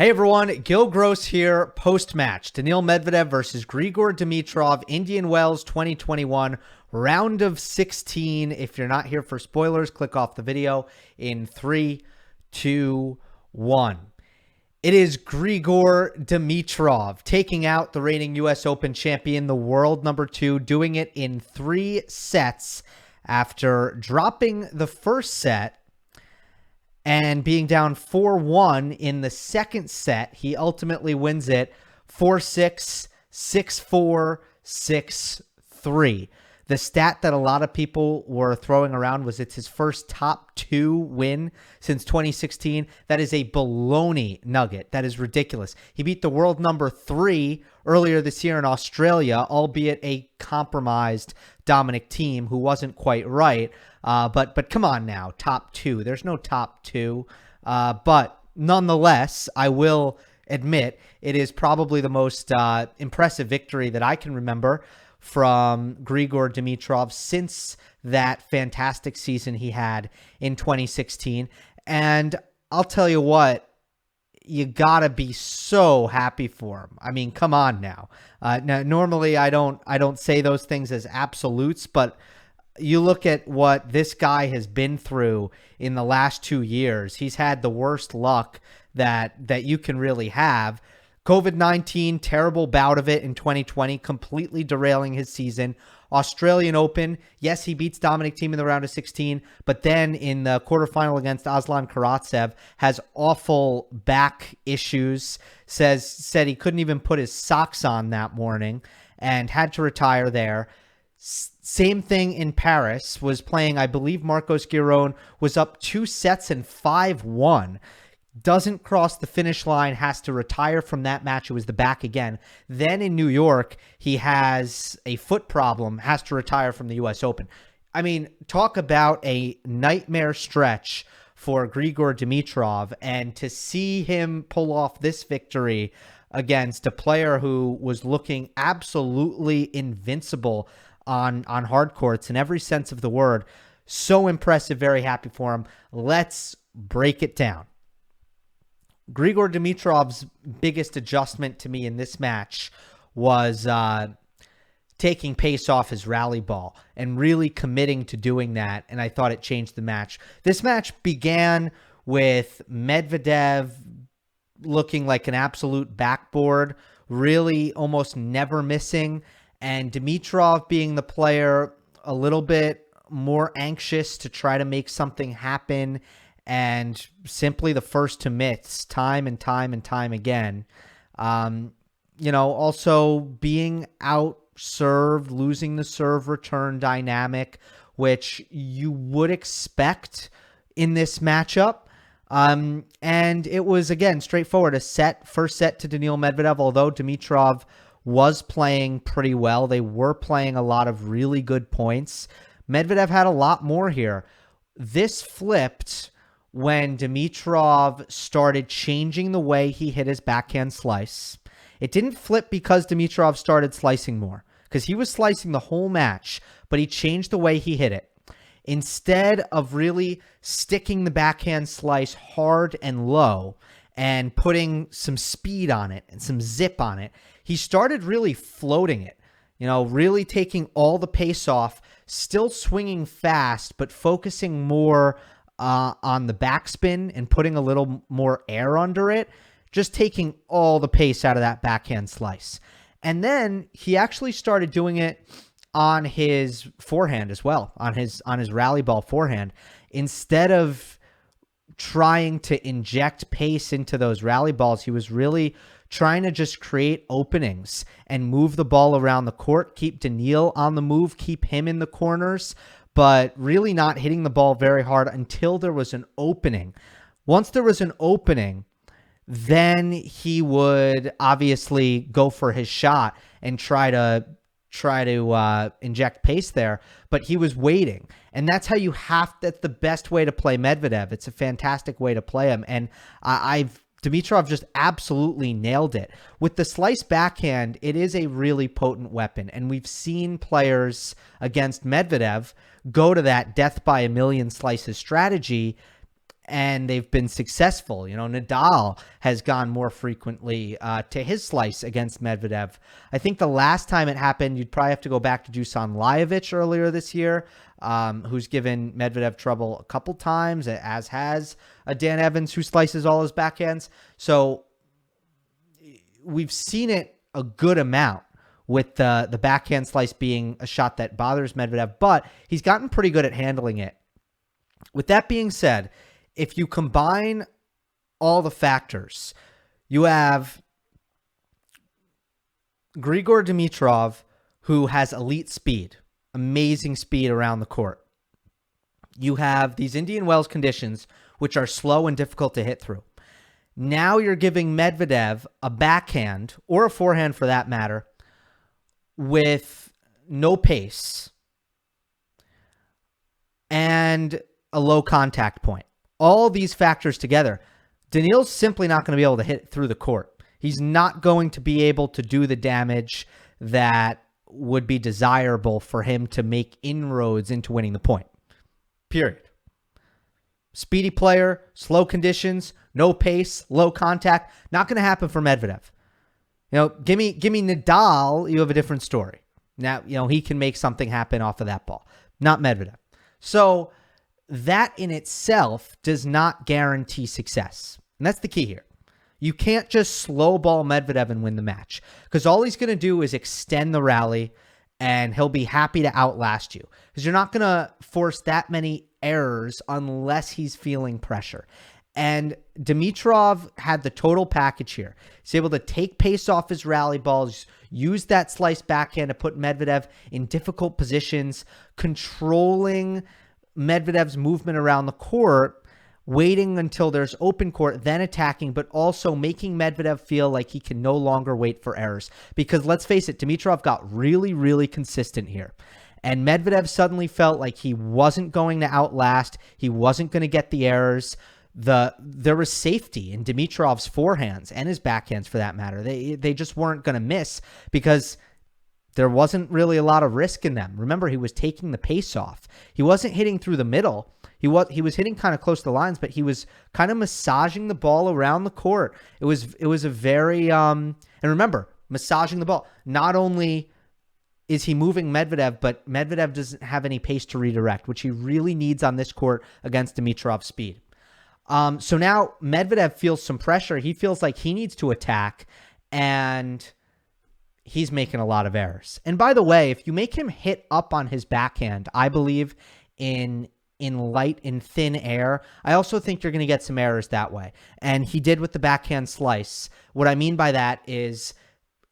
Hey everyone, Gill Gross here, post-match. Daniil Medvedev versus Grigor Dimitrov, Indian Wells 2021, round of 16. If you're not here for spoilers, click off the video in 3, 2, 1. It is Grigor Dimitrov taking out the reigning U.S. Open champion, the world number 2, doing it in 3 sets after dropping the first set and being down 4-1 in the second set. He ultimately wins it 4-6, 6-4, 6-3. The stat that a lot of people were throwing around was it's his first top 2 win since 2016. That is a baloney nugget. That is ridiculous. He beat the world number 3 earlier this year in Australia, albeit a compromised Dominic Thiem who wasn't quite right. But come on now, top 2. There's no top 2. But nonetheless, I will admit it is probably the most impressive victory that I can remember from Grigor Dimitrov since that fantastic season he had in 2016. And I'll tell you what, you gotta be so happy for him. I mean, come on now. Now normally I don't say those things as absolutes, but you look at what this guy has been through in the last 2 years. He's had the worst luck that you can really have. COVID-19, terrible bout of it in 2020, completely derailing his season. Australian Open, yes, he beats Dominic Thiem in the round of 16, but then in the quarterfinal against Aslan Karatsev, has awful back issues, said he couldn't even put his socks on that morning and had to retire there. Same thing in Paris, was playing, I believe Marcos Giron was up 2 sets and 5-1. Doesn't cross the finish line, has to retire from that match. It was the back again. Then in New York, he has a foot problem, has to retire from the U.S. Open. I mean, talk about a nightmare stretch for Grigor Dimitrov, and to see him pull off this victory against a player who was looking absolutely invincible on hard courts in every sense of the word. So impressive, very happy for him. Let's break it down. Grigor Dimitrov's biggest adjustment to me in this match was taking pace off his rally ball and really committing to doing that, and I thought it changed the match. This match began with Medvedev looking like an absolute backboard, really almost never missing, and Dimitrov being the player a little bit more anxious to try to make something happen, and simply the first to miss time and time and time again. Also being out-served, losing the serve return dynamic, which you would expect in this matchup. And it was, again, straightforward. First set to Daniil Medvedev, although Dimitrov was playing pretty well. They were playing a lot of really good points. Medvedev had a lot more here. This flipped when Dimitrov started changing the way he hit his backhand slice. It didn't flip because Dimitrov started slicing more, because he was slicing the whole match, but he changed the way he hit it. Instead of really sticking the backhand slice hard and low and putting some speed on it and some zip on it, he started really floating it, really taking all the pace off, still swinging fast, but focusing more on the backspin and putting a little more air under it, just taking all the pace out of that backhand slice. And then he actually started doing it on his forehand as well, on his rally ball forehand. Instead of trying to inject pace into those rally balls, he was really trying to just create openings and move the ball around the court, keep Daniil on the move, keep him in the corners, but really not hitting the ball very hard until there was an opening. Once there was an opening, then he would obviously go for his shot and try to inject pace there, but he was waiting. And that's how that's the best way to play Medvedev. It's a fantastic way to play him. And Dimitrov just absolutely nailed it. With the slice backhand, it is a really potent weapon. And we've seen players against Medvedev go to that death by a million slices strategy and they've been successful. You know, Nadal has gone more frequently to his slice against Medvedev. I think the last time it happened, you'd probably have to go back to Dusan Lajovic earlier this year, who's given Medvedev trouble a couple times, as has Dan Evans, who slices all his backhands. So we've seen it a good amount, with the backhand slice being a shot that bothers Medvedev, but he's gotten pretty good at handling it. With that being said, if you combine all the factors, you have Grigor Dimitrov, who has elite speed, amazing speed around the court. You have these Indian Wells conditions, which are slow and difficult to hit through. Now you're giving Medvedev a backhand, or a forehand for that matter, with no pace and a low contact point. All these factors together, Daniil's simply not going to be able to hit through the court. He's not going to be able to do the damage that would be desirable for him to make inroads into winning the point. Period. Speedy player, slow conditions, no pace, low contact. Not going to happen for Medvedev. You know, give me Nadal, you have a different story. Now, you know, he can make something happen off of that ball. Not Medvedev. So that in itself does not guarantee success. And that's the key here. You can't just slow ball Medvedev and win the match, because all he's going to do is extend the rally and he'll be happy to outlast you, because you're not going to force that many errors unless he's feeling pressure. And Dimitrov had the total package here. He's able to take pace off his rally balls, use that slice backhand to put Medvedev in difficult positions, controlling Medvedev's movement around the court, waiting until there's open court, then attacking, but also making Medvedev feel like he can no longer wait for errors. Because let's face it, Dimitrov got really, really consistent here. And Medvedev suddenly felt like he wasn't going to outlast. He wasn't going to get the errors. There was safety in Dimitrov's forehands and his backhands for that matter. They just weren't going to miss because there wasn't really a lot of risk in them. Remember, he was taking the pace off. He wasn't hitting through the middle. He was hitting kind of close to the lines, but he was kind of massaging the ball around the court. It was a very and remember, massaging the ball. Not only is he moving Medvedev, but Medvedev doesn't have any pace to redirect, which he really needs on this court against Dimitrov's speed. So now Medvedev feels some pressure. He feels like he needs to attack, and he's making a lot of errors. And by the way, if you make him hit up on his backhand, I believe in thin air, I also think you're going to get some errors that way. And he did with the backhand slice. What I mean by that is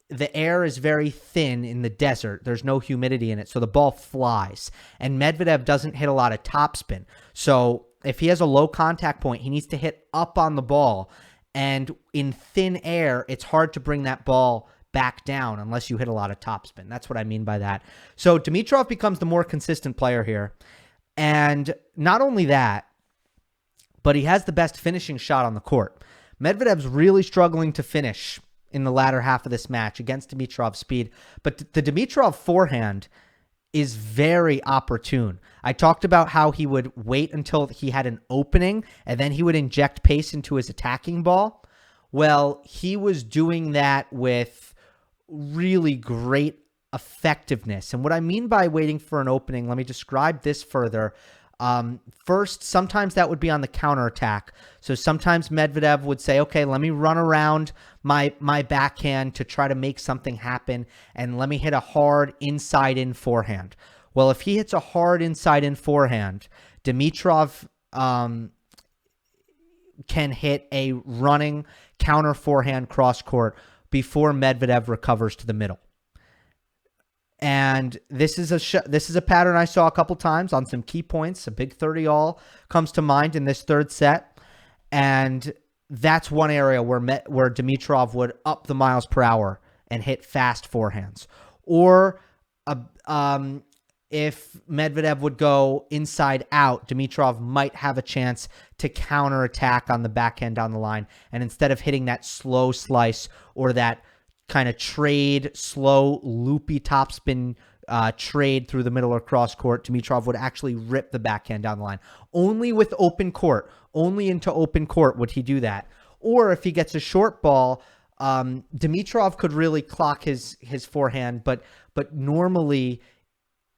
the air is very thin in the desert. There's no humidity in it, so the ball flies. And Medvedev doesn't hit a lot of topspin. So if he has a low contact point, he needs to hit up on the ball. And in thin air, it's hard to bring that ball back down unless you hit a lot of topspin. That's what I mean by that. So Dimitrov becomes the more consistent player here. And not only that, but he has the best finishing shot on the court. Medvedev's really struggling to finish in the latter half of this match against Dimitrov's speed. But the Dimitrov forehand is very opportune. I talked about how he would wait until he had an opening and then he would inject pace into his attacking ball. Well, he was doing that with really great effectiveness. And what I mean by waiting for an opening, let me describe this further. First, sometimes that would be on the counterattack. So sometimes Medvedev would say, okay, let me run around my backhand to try to make something happen, and let me hit a hard inside-in forehand. Well, if he hits a hard inside-in forehand, Dimitrov can hit a running counter forehand cross-court before Medvedev recovers to the middle. And this is a pattern I saw a couple times on some key points. A big 30-all comes to mind in this third set. And that's one area where Dimitrov would up the miles per hour and hit fast forehands. Or if Medvedev would go inside out, Dimitrov might have a chance to counterattack on the backhand down the line. And instead of hitting that slow slice or that kind of trade, slow, loopy topspin trade through the middle or cross court, Dimitrov would actually rip the backhand down the line. Only with open court, only into open court would he do that. Or if he gets a short ball, Dimitrov could really clock his forehand, but normally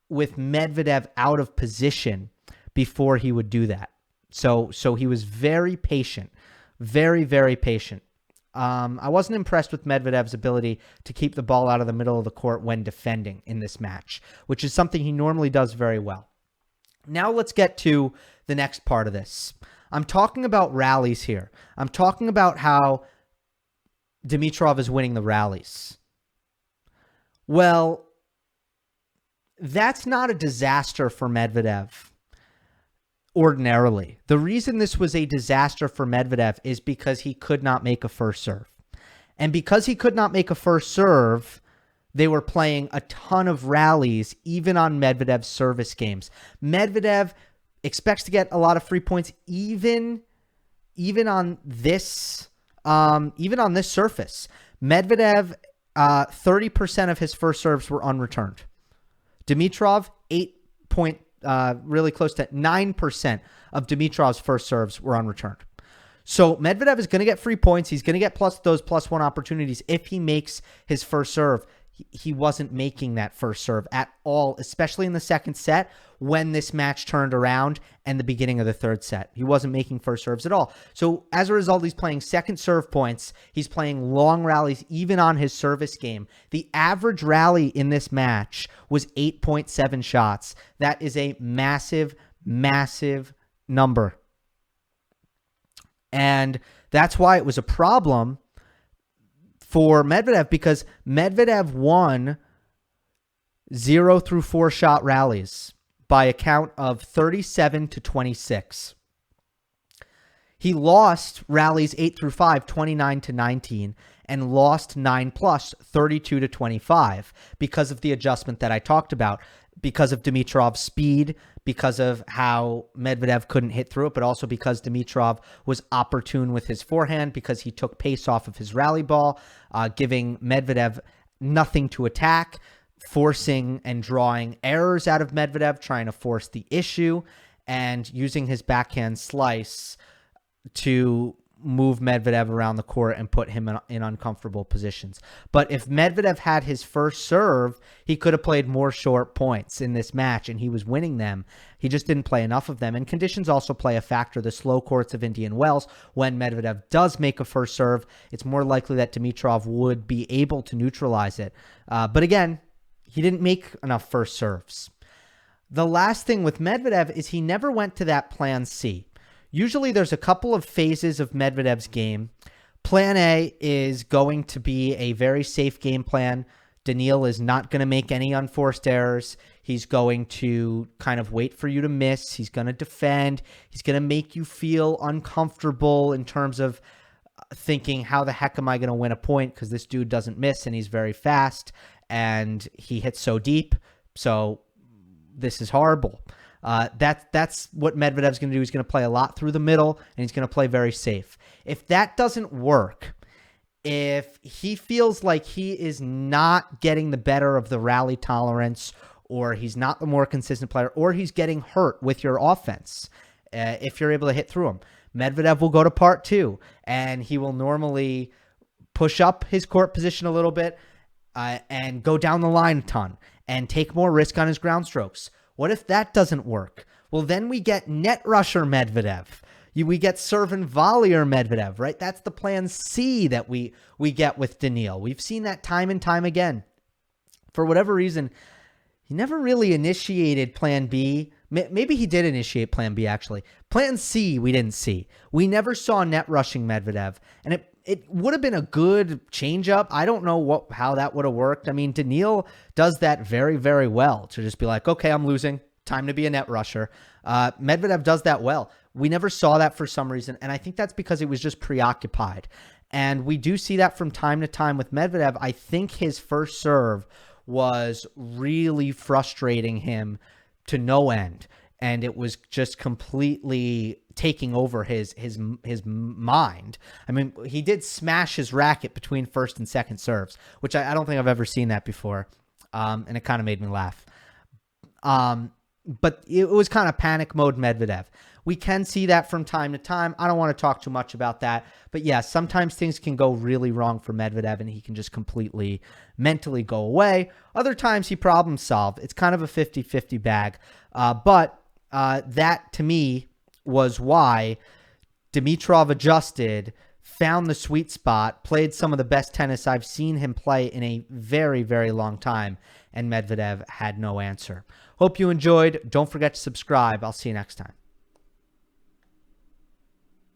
with Medvedev out of position before he would do that. So he was very patient, very, very patient. I wasn't impressed with Medvedev's ability to keep the ball out of the middle of the court when defending in this match, which is something he normally does very well. Now let's get to the next part of this. I'm talking about rallies here. I'm talking about how Dimitrov is winning the rallies. Well, that's not a disaster for Medvedev. Ordinarily, the reason this was a disaster for Medvedev is because he could not make a first serve. And because he could not make a first serve, they were playing a ton of rallies, even on Medvedev's service games. Medvedev expects to get a lot of free points, even on this surface. Medvedev, 30% of his first serves were unreturned. Dimitrov, really close to 9% of Dimitrov's first serves were unreturned. So Medvedev is going to get free points. He's going to get those +1 opportunities if he makes his first serve. He wasn't making that first serve at all, especially in the second set when this match turned around and the beginning of the third set. He wasn't making first serves at all. So as a result, he's playing second serve points. He's playing long rallies even on his service game. The average rally in this match was 8.7 shots. That is a massive, massive number. And that's why it was a problem for Medvedev, because Medvedev won 0 through 4 shot rallies by a count of 37-26. He lost rallies 8 through 5, 29-19, and lost 9+, 32-25, because of the adjustment that I talked about, because of Dimitrov's speed, because of how Medvedev couldn't hit through it, but also because Dimitrov was opportune with his forehand, because he took pace off of his rally ball, giving Medvedev nothing to attack, forcing and drawing errors out of Medvedev, trying to force the issue, and using his backhand slice to move Medvedev around the court and put him in uncomfortable positions. But if Medvedev had his first serve, he could have played more short points in this match, and he was winning them. He just didn't play enough of them. And conditions also play a factor. The slow courts of Indian Wells, when Medvedev does make a first serve, it's more likely that Dimitrov would be able to neutralize it. But again, he didn't make enough first serves. The last thing with Medvedev is he never went to that plan C. Usually there's a couple of phases of Medvedev's game. Plan A is going to be a very safe game plan. Daniil is not going to make any unforced errors. He's going to kind of wait for you to miss. He's going to defend. He's going to make you feel uncomfortable in terms of thinking, how the heck am I going to win a point? Because this dude doesn't miss and he's very fast and he hits so deep. So this is horrible. That's what Medvedev's going to do. He's going to play a lot through the middle, and he's going to play very safe. If that doesn't work, if he feels like he is not getting the better of the rally tolerance, or he's not the more consistent player, or he's getting hurt with your offense, if you're able to hit through him, Medvedev will go to part 2, and he will normally push up his court position a little bit and go down the line a ton and take more risk on his ground strokes. What if that doesn't work? Well, then we get net rusher Medvedev. We get serve and volleyer Medvedev, right? That's the plan C that we get with Daniil. We've seen that time and time again. For whatever reason, he never really initiated plan B. Maybe he did initiate plan B, actually. Plan C, we didn't see. We never saw net rushing Medvedev. And it would have been a good change-up. I don't know how that would have worked. I mean, Daniil does that very, very well, to just be like, okay, I'm losing. Time to be a net rusher. Medvedev does that well. We never saw that for some reason, and I think that's because he was just preoccupied. And we do see that from time to time with Medvedev. I think his first serve was really frustrating him to no end, and it was just completely taking over his mind. I mean, he did smash his racket between first and second serves, which I don't think I've ever seen that before. And it kind of made me laugh. But it was kind of panic mode Medvedev. We can see that from time to time. I don't want to talk too much about that. But yeah, sometimes things can go really wrong for Medvedev and he can just completely mentally go away. Other times he problem solve. It's kind of a 50-50 bag. But that to me was why Dimitrov adjusted, found the sweet spot, played some of the best tennis I've seen him play in a very, very long time, and Medvedev had no answer. Hope you enjoyed. Don't forget to subscribe. I'll see you next time.